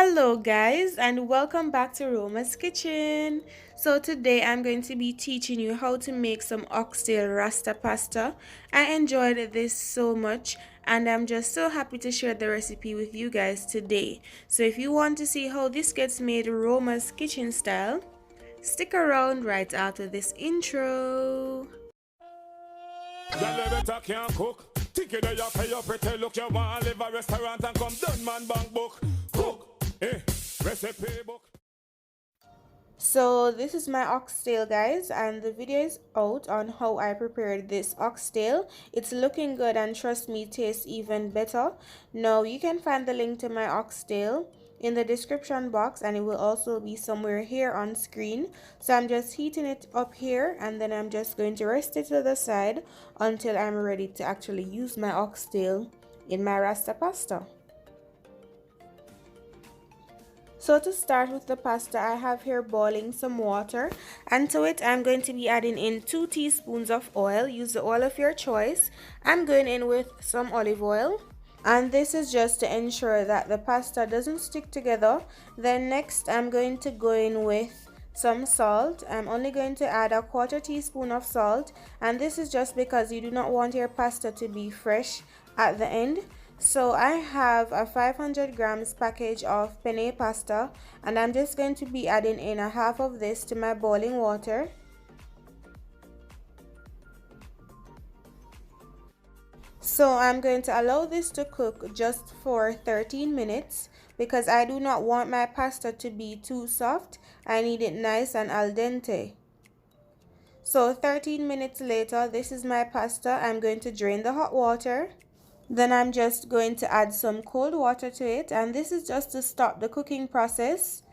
Hello guys and welcome back to Roma's Kitchen. So today I'm going to be teaching you how to make some oxtail rasta pasta. I enjoyed this so much and I'm just so happy to share the recipe with you guys today. So if you want to see how this gets made Roma's Kitchen style, stick around right after this intro. Y'all better can't cook. Ticket that you pay up, pretty look. You want to live a restaurant and come done man bank book. Cook, recipe book. So this is my oxtail guys, and the video is out on how I prepared this oxtail. It's looking good and trust me, it tastes even better. Now you can find the link to my oxtail in the description box, and it will also be somewhere here on screen. So I'm just heating it up here, and then I'm just going to rest it to the side until I'm ready to actually use my oxtail in my rasta pasta. So to start with the pasta, I have here boiling some water, and to it I'm going to be adding in 2 teaspoons of oil. Use the oil of your choice. I'm going in with some olive oil, and this is just to ensure that the pasta doesn't stick together. Then next I'm going to go in with some salt. I'm only going to add a 1/4 teaspoon of salt, and this is just because you do not want your pasta to be fresh at the end. So I have a 500 grams package of penne pasta, and I'm just going to be adding in a half of this to my boiling water. So I'm going to allow this to cook just for 13 minutes because I do not want my pasta to be too soft. I need it nice and al dente. So 13 minutes later, this is my pasta. I'm going to drain the hot water. Then I'm just going to add some cold water to it, and this is just to stop the cooking process.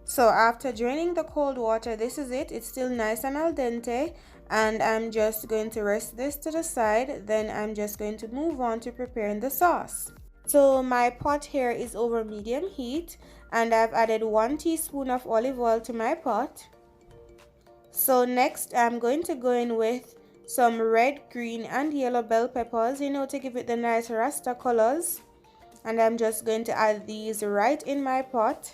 So after draining the cold water, this is it. It's still nice and al dente, and I'm just going to rest this to the side. Then I'm just going to move on to preparing the sauce. So my pot here is over medium heat, and I've added 1 teaspoon of olive oil to my pot. So next I'm going to go in with some red, green and yellow bell peppers, to give it the nice rasta colors, and I'm just going to add these right in my pot.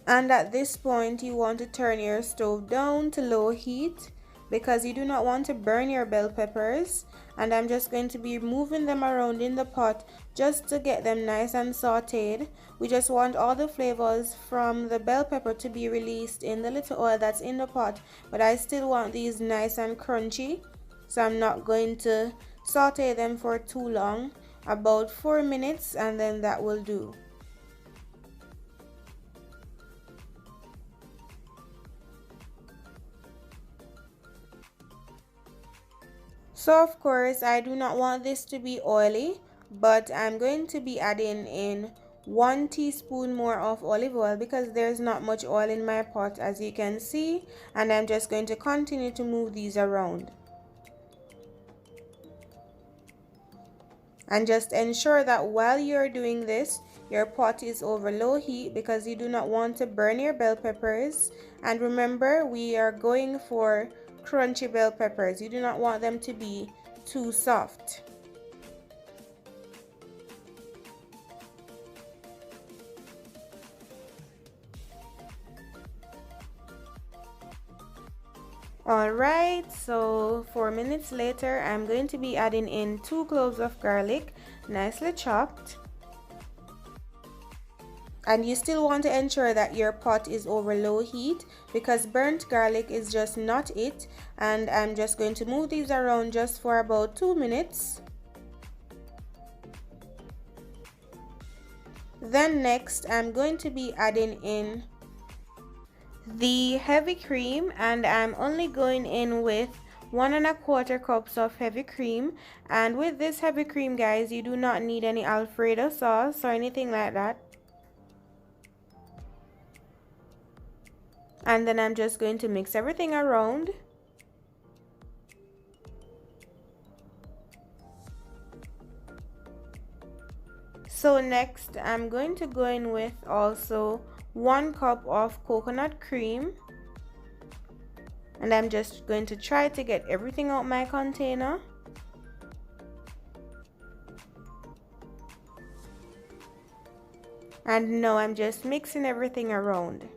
And at this point you want to turn your stove down to low heat because you do not want to burn your bell peppers, and I'm just going to be moving them around in the pot just to get them nice and sauteed. We just want all the flavors from the bell pepper to be released in the little oil that's in the pot, but I still want these nice and crunchy, so I'm not going to saute them for too long, about 4 minutes, and then that will do. So of course I do not want this to be oily, but I'm going to be adding in 1 teaspoon more of olive oil because there's not much oil in my pot, as you can see, and I'm just going to continue to move these around. And just ensure that while you're doing this, your pot is over low heat because you do not want to burn your bell peppers. And remember, we are going for crunchy bell peppers. You do not want them to be too soft. Alright, so 4 minutes later, I'm going to be adding in 2 cloves of garlic, nicely chopped. And you still want to ensure that your pot is over low heat because burnt garlic is just not it. And I'm just going to move these around just for about 2 minutes. Then next, I'm going to be adding in the heavy cream, and I'm only going in with 1 1/4 cups of heavy cream. And with this heavy cream guys, you do not need any Alfredo sauce or anything like that. And then I'm just going to mix everything around. So next I'm going to go in with also 1 cup of coconut cream, and I'm just going to try to get everything out my container. And now I'm just mixing everything around.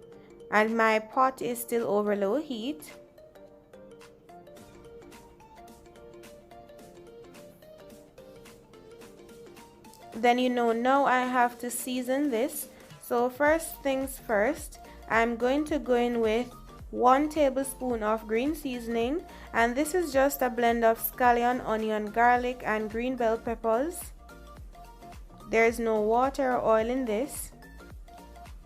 And my pot is still over low heat. Then now I have to season this. So first things first, I'm going to go in with 1 tablespoon of green seasoning, and this is just a blend of scallion, onion, garlic, and green bell peppers. There's no water or oil in this.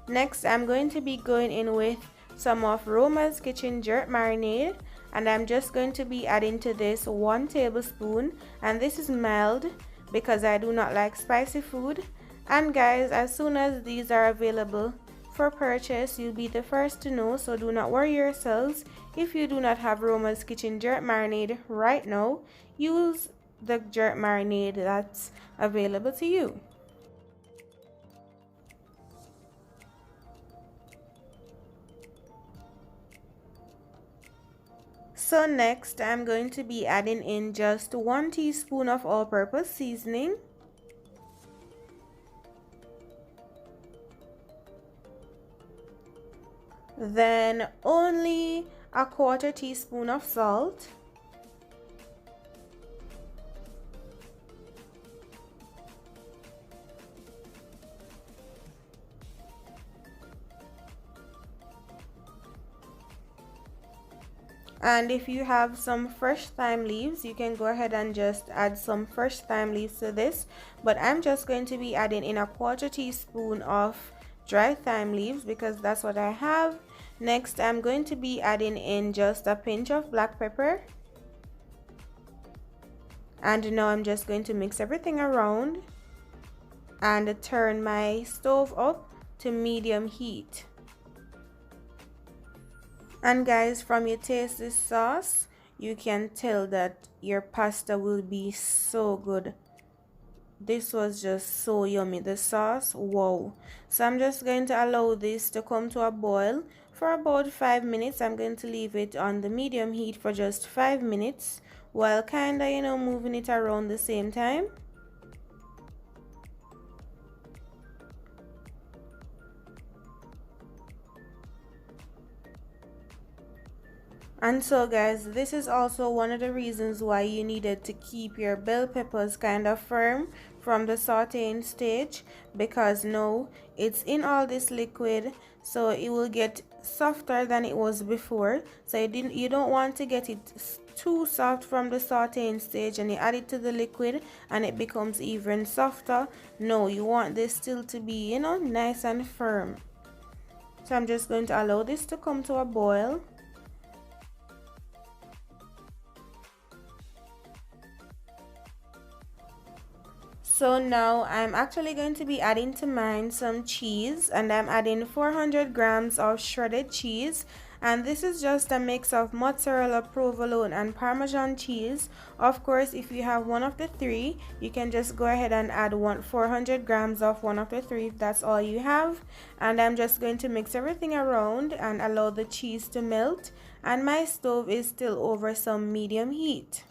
Next, I'm going to be going in with some of ROMA'S kitchen jerk marinade, and I'm just going to be adding to this 1 tablespoon, and this is mild because I do not like spicy food. And guys, as soon as these are available for purchase, you'll be the first to know, so do not worry yourselves if you do not have ROMA'S kitchen jerk marinade right now. Use the jerk marinade that's available to you. So next, I'm going to be adding in just 1 teaspoon of all-purpose seasoning. Then only a 1/4 teaspoon of salt. And if you have some fresh thyme leaves, you can go ahead and just add some fresh thyme leaves to this. But I'm just going to be adding in a 1/4 teaspoon of dry thyme leaves because that's what I have. Next, I'm going to be adding in just a pinch of black pepper. And now I'm just going to mix everything around and turn my stove up to medium heat. And guys, from your taste this sauce, you can tell that your pasta will be so good. This was just so yummy. The sauce, wow. So I'm just going to allow this to come to a boil for about 5 minutes. I'm going to leave it on the medium heat for just 5 minutes while kinda moving it around the same time. And so guys, this is also one of the reasons why you needed to keep your bell peppers kind of firm from the sauteing stage, because now it's in all this liquid, so it will get softer than it was before. So you don't want to get it too soft from the sauteing stage and you add it to the liquid and it becomes even softer. No, you want this still to be nice and firm. So I'm just going to allow this to come to a boil. So now I'm actually going to be adding to mine some cheese, and I'm adding 400 grams of shredded cheese, and this is just a mix of mozzarella, provolone, and parmesan cheese. Of course, if you have one of the three, you can just go ahead and add 400 grams of one of the three if that's all you have. And I'm just going to mix everything around and allow the cheese to melt, and my stove is still over some medium heat.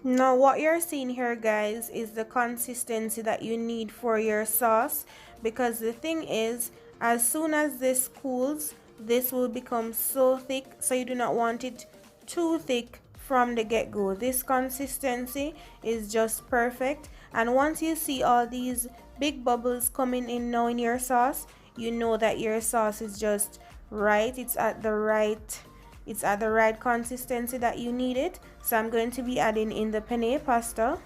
Now what you're seeing here guys is the consistency that you need for your sauce, because the thing is, as soon as this cools, this will become so thick, so you do not want it too thick from the get-go. This consistency is just perfect, and once you see all these big bubbles coming in now in your sauce, you know that your sauce is just right. It's at the right consistency that you need it. So I'm going to be adding in the penne pasta.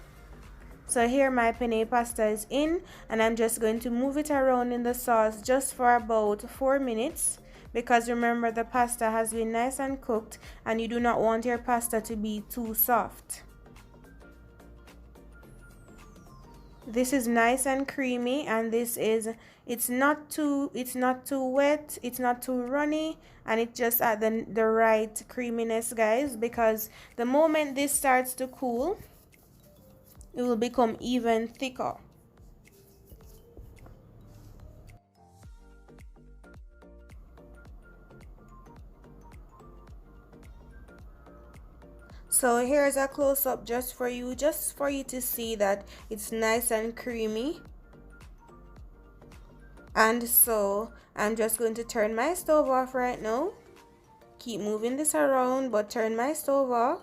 So here my penne pasta is in, and I'm just going to move it around in the sauce just for about 4 minutes, because remember, the pasta has been nice and cooked and you do not want your pasta to be too soft. This is nice and creamy, and this is, it's not too wet, it's not too runny, and it's just at the right creaminess, guys, because the moment this starts to cool, it will become even thicker. So here's a close-up just for you to see that it's nice and creamy. And so I'm just going to turn my stove off right now. Keep moving this around, but turn my stove off.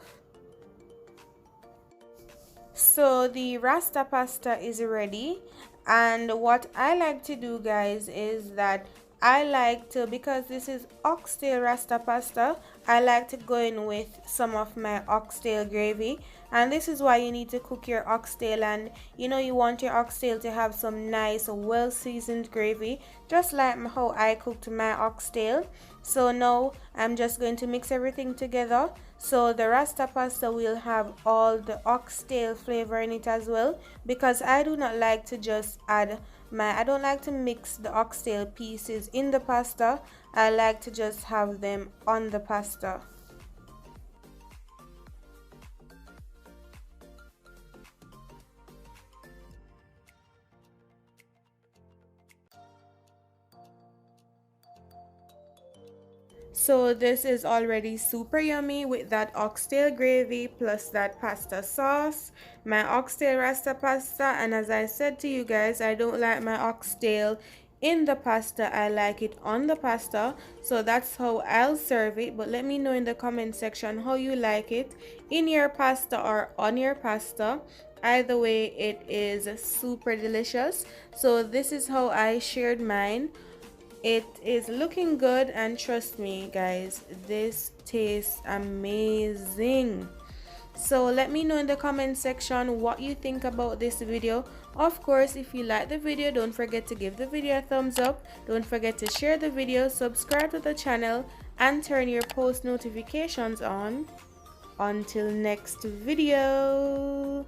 So the Rasta pasta is ready, and what I like to do, guys, is that I like to, because this is oxtail Rasta pasta, I like to go in with some of my oxtail gravy. And this is why you need to cook your oxtail, and you know you want your oxtail to have some nice well seasoned gravy, just like how I cooked my oxtail. So now I'm just going to mix everything together. So the Rasta pasta will have all the oxtail flavor in it as well, because I do not like to just add I don't like to mix the oxtail pieces in the pasta. I like to just have them on the pasta. So this is already super yummy with that oxtail gravy plus that pasta sauce, my oxtail Rasta pasta. And as I said to you guys, I don't like my oxtail in the pasta, I like it on the pasta. So that's how I'll serve it, but let me know in the comment section how you like it, in your pasta or on your pasta. Either way, it is super delicious. So this is how I shared mine. It is looking good, and trust me guys, this tastes amazing. So let me know in the comment section what you think about this video. Of course, if you like the video, don't forget to give the video a thumbs up. Don't forget to share the video, subscribe to the channel, and turn your post notifications on. Until next video.